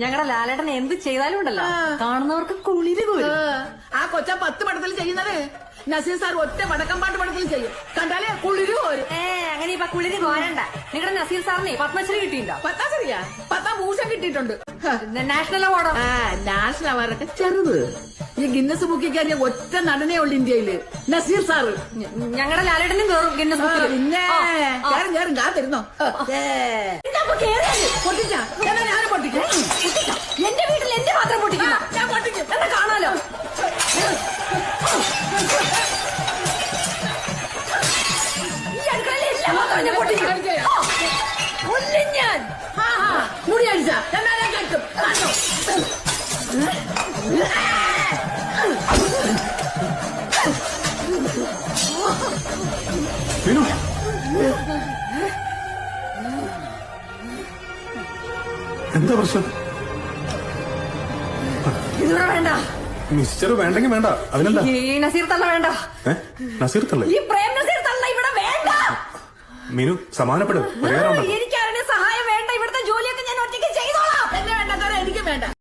ഞങ്ങളുടെ ലാലേട്ടനെ എന്ത് ചെയ്താലും ഉണ്ടല്ലോ കാണുന്നവർക്ക് കുളിര് പോലും. ആ കൊച്ച 10 പടത്തിൽ ചെയ്യുന്നത് നസീർ സാർ ഒറ്റ വടക്കമ്പാട്ട് പടത്തിൽ ചെയ്യും. കണ്ടാലേ കുളിര് പോരും. അങ്ങനെ ഇപ്പൊ കുളിര് പോരണ്ട. നിങ്ങളുടെ നസീർ സാറിനെ പത്മശ്രീ കിട്ടിയില്ലോ. 10 ശരിയാ 10 ഭൂഷൺ കിട്ടിയിട്ടുണ്ട്. നാഷണൽ അവാർഡോ? നാഷണൽ അവാർഡൊക്കെ ചെറുത്. ഈ ഗിന്നസ് ബുക്കിൽ കയറിയ ഒറ്റ നടനേ ഉള്ളു ഇന്ത്യയില്, നസീർ സാറ്. ഞങ്ങളുടെ ലാലേട്ടനും കയറും ഗിന്നസ് ബുക്കിൽ. പിന്നെ കയറും കാത്തിരുന്നോ? പൊട്ടിച്ചാ ഞാനും പൊട്ടിക്കും. എന്റെ വീട്ടിൽ എന്റെ പാത്രം പൊട്ടിക്കും. ഞാൻ പൊട്ടിക്കും. എന്നാ കാണാലോ. ഈ അടുക്കളയിലെ എല്ലാ പാത്രവും ഞാൻ പൊട്ടിക്കും. കൊല്ലും ഞാൻ. മുടി അടിച്ചാ എന്നാ ഞാൻ കേൾക്കും. കാണോ? എന്താ പ്രശ്നം? ഇതിവിടെ വേണ്ട. മിക്സ്ചർ വേണ്ടെങ്കിൽ വേണ്ട, അതിനെന്താ? ഈ നസീർ തള്ള വേണ്ട. നസീർ തള്ളേ? ഈ പ്രേം നസീർ തള്ള ഇവിടെ വേണ്ട. മീനു സമാനപ്പെടും. എനിക്ക്